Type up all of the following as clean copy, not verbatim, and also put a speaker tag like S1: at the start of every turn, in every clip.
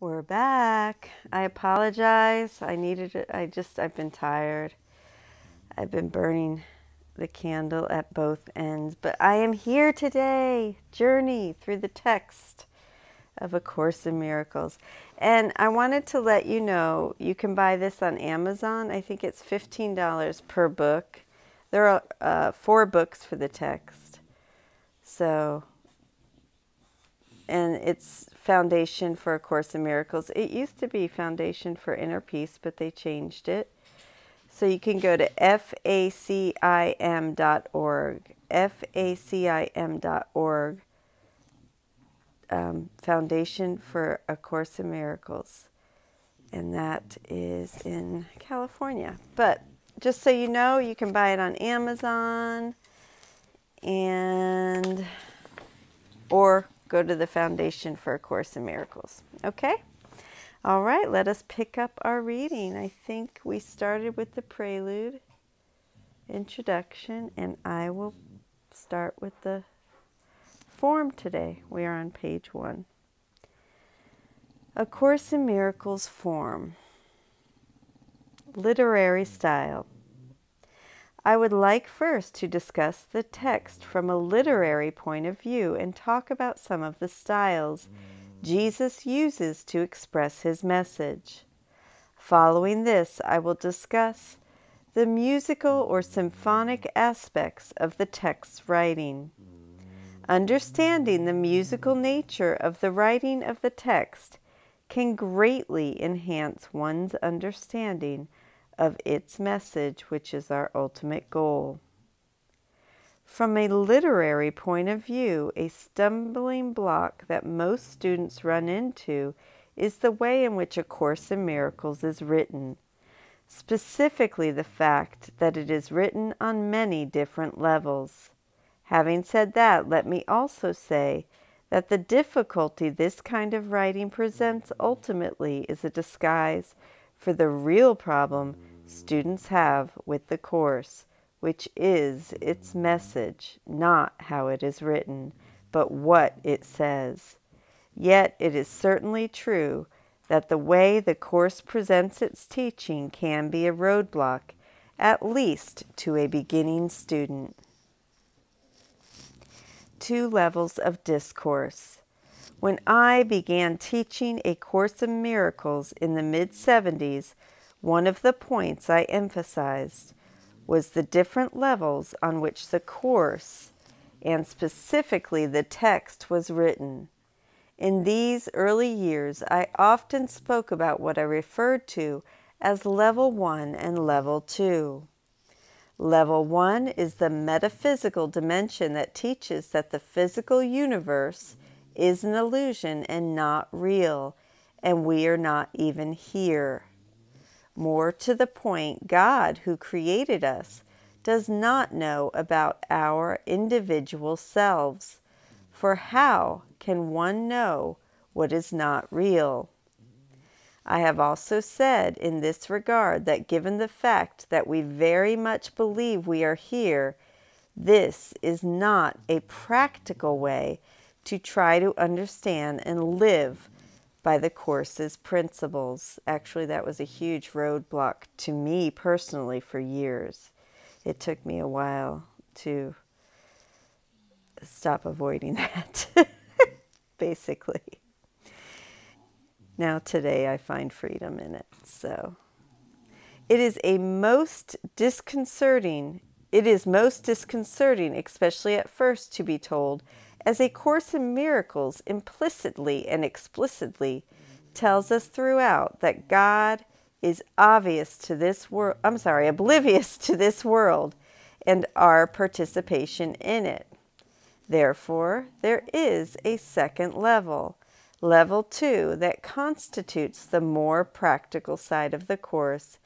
S1: We're back. I apologize. I needed it. I've been tired. I've been burning the candle at both ends, but I am here today. Journey through the text of A Course in Miracles. And I wanted to let you know you can buy this on Amazon. I think it's $15 per book. There are 4 books for the text. So, and it's Foundation for A Course in Miracles. It used to be Foundation for Inner Peace, but they changed it. So you can go to facim.org, facim.org, Foundation for A Course in Miracles. And that is in California. But just so you know, you can buy it on Amazon and or go to the Foundation for A Course in Miracles. Okay? All right, let us pick up our reading. I think we started with the prelude, introduction, and I will start with the form today. We are on page 1. A Course in Miracles form. Literary style. I would like first to discuss the text from a literary point of view and talk about some of the styles Jesus uses to express his message. Following this, I will discuss the musical or symphonic aspects of the text's writing. Understanding the musical nature of the writing of the text can greatly enhance one's understanding of its message, which is our ultimate goal. From a literary point of view, a stumbling block that most students run into is the way in which A Course in Miracles is written, specifically the fact that it is written on many different levels. Having said that, let me also say that the difficulty this kind of writing presents ultimately is a disguise for the real problem students have with the Course, which is its message, not how it is written, but what it says. Yet it is certainly true that the way the Course presents its teaching can be a roadblock, at least to a beginning student. 2 levels of discourse. When I began teaching A Course in Miracles in the mid-70s, one of the points I emphasized was the different levels on which the Course, and specifically the text, was written. In these early years, I often spoke about what I referred to as Level 1 and Level 2. Level 1 is the metaphysical dimension that teaches that the physical universe is an illusion and not real, and we are not even here. More to the point, God, who created us, does not know about our individual selves. For how can one know what is not real? I have also said in this regard that given the fact that we very much believe we are here, this is not a practical way to try to understand and live by the Course's principles. Actually, that was a huge roadblock to me personally for years. It took me a while to stop avoiding that, basically. Now today I find freedom in it. So it is most disconcerting, especially at first, to be told, as A Course in Miracles implicitly and explicitly tells us throughout that God is oblivious to this world and our participation in it. Therefore, there is a second level, Level 2, that constitutes the more practical side of the Course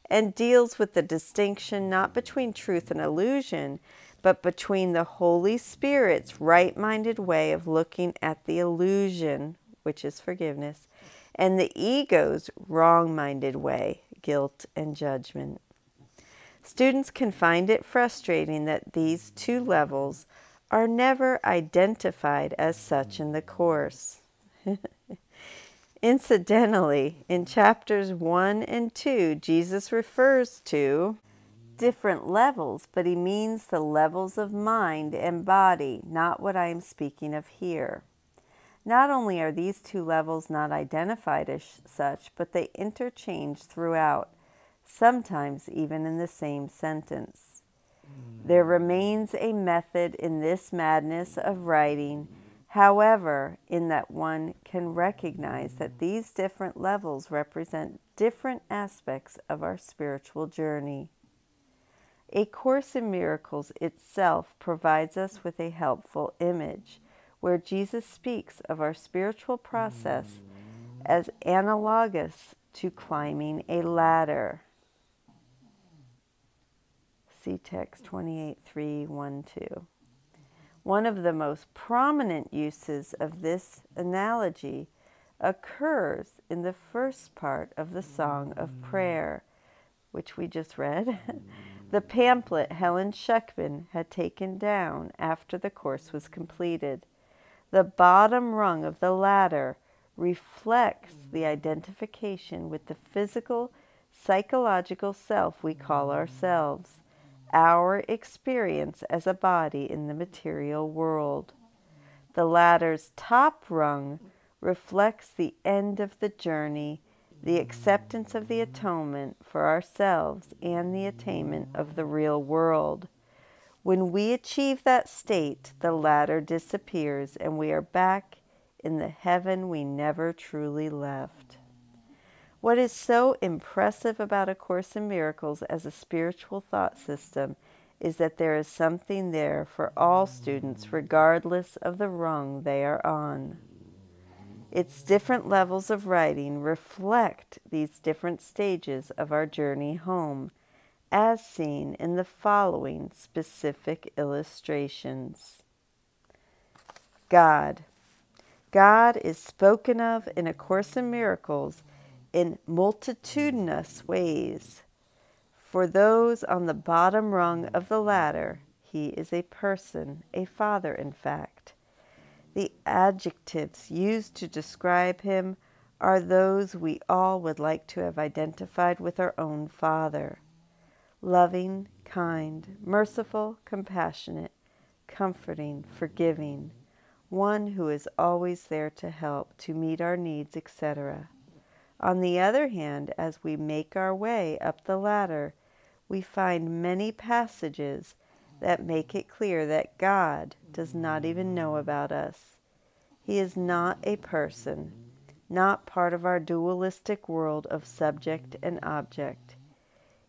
S1: and deals with the distinction not between truth and illusion, but between the Holy Spirit's right-minded way of looking at the illusion, which is forgiveness, and the ego's wrong-minded way, guilt and judgment. Students can find it frustrating that these 2 levels are never identified as such in the Course. Incidentally, in chapters 1 and 2, Jesus refers to different levels, but he means the levels of mind and body, not what I am speaking of here. Not only are these two levels not identified as such, but they interchange throughout, sometimes even in the same sentence. There remains a method in this madness of writing, however, in that one can recognize that these different levels represent different aspects of our spiritual journey. A Course in Miracles itself provides us with a helpful image, where Jesus speaks of our spiritual process as analogous to climbing a ladder. See text 28:3-1-2. One of the most prominent uses of this analogy occurs in the first part of the Song of Prayer, which we just read, the pamphlet Helen Schucman had taken down after the course was completed. The bottom rung of the ladder reflects the identification with the physical, psychological self we call ourselves, our experience as a body in the material world. The ladder's top rung reflects the end of the journey, the acceptance of the atonement for ourselves, and the attainment of the real world. When we achieve that state, the ladder disappears and we are back in the heaven we never truly left. What is so impressive about A Course in Miracles as a spiritual thought system is that there is something there for all students regardless of the rung they are on. Its different levels of writing reflect these different stages of our journey home, as seen in the following specific illustrations. God. God is spoken of in A Course in Miracles in multitudinous ways. For those on the bottom rung of the ladder, he is a person, a father in fact. The adjectives used to describe him are those we all would like to have identified with our own Father. Loving, kind, merciful, compassionate, comforting, forgiving, one who is always there to help, to meet our needs, etc. On the other hand, as we make our way up the ladder, we find many passages that make it clear that God does not even know about us. He is not a person, not part of our dualistic world of subject and object.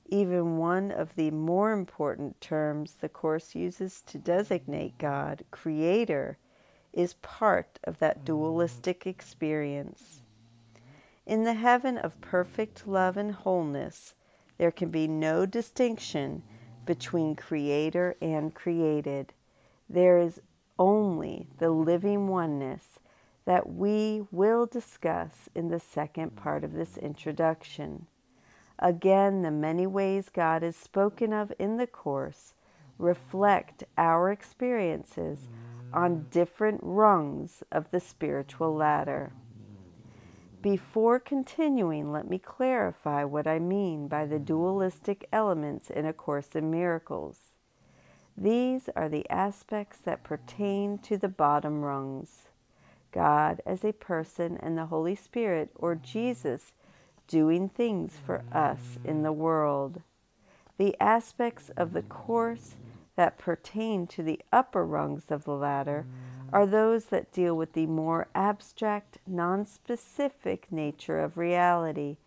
S1: Even one of the more important terms the Course uses to designate God, Creator, is part of that dualistic experience. In the heaven of perfect love and wholeness, there can be no distinction between Creator and created. There is only the living oneness that we will discuss in the second part of this introduction. Again, the many ways God is spoken of in the Course reflect our experiences on different rungs of the spiritual ladder. Before continuing, let me clarify what I mean by the dualistic elements in A Course in Miracles. These are the aspects that pertain to the bottom rungs: God as a person and the Holy Spirit, or Jesus, doing things for us in the world. The aspects of the Course that pertain to the upper rungs of the ladder are those that deal with the more abstract, non-specific nature of reality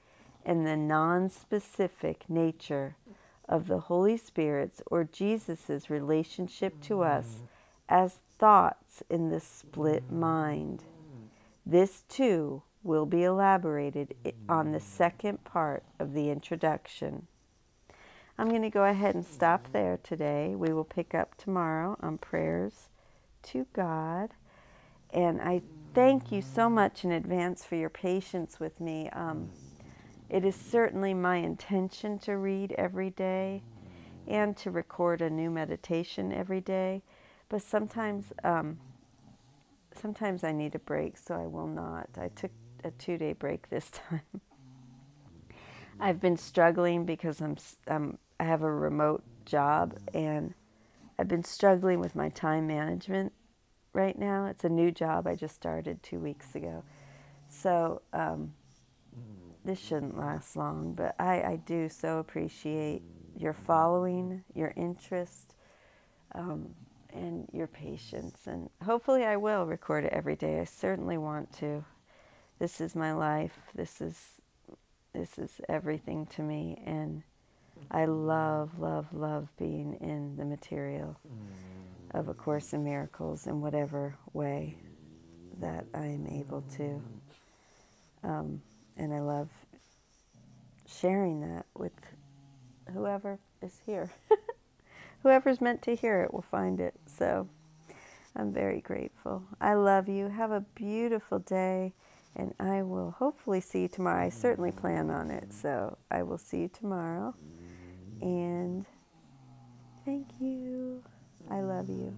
S1: and the non-specific nature of the Holy Spirit's or Jesus's relationship to us as thoughts in the split mind. This too will be elaborated on the second part of the introduction. I'm going to go ahead and stop there today. We will pick up tomorrow on prayers to God. And I thank you so much in advance for your patience with me. It is certainly my intention to read every day and to record a new meditation every day. But sometimes I need a break, so I will not. I a 2-day break this time. I've been struggling because I have a remote job, and I've been struggling with my time management right now. It's a new job I just started 2 weeks ago. So this shouldn't last long, but I do so appreciate your following, your interest, and your patience. And hopefully I will record it every day. I certainly want to. This is my life. This is everything to me, and I love, love, love being in the material of A Course in Miracles in whatever way that I am able to. And I love sharing that with whoever is here. Whoever's meant to hear it will find it. So I'm very grateful. I love you. Have a beautiful day. And I will hopefully see you tomorrow. I certainly plan on it. So I will see you tomorrow. And thank you. I love you.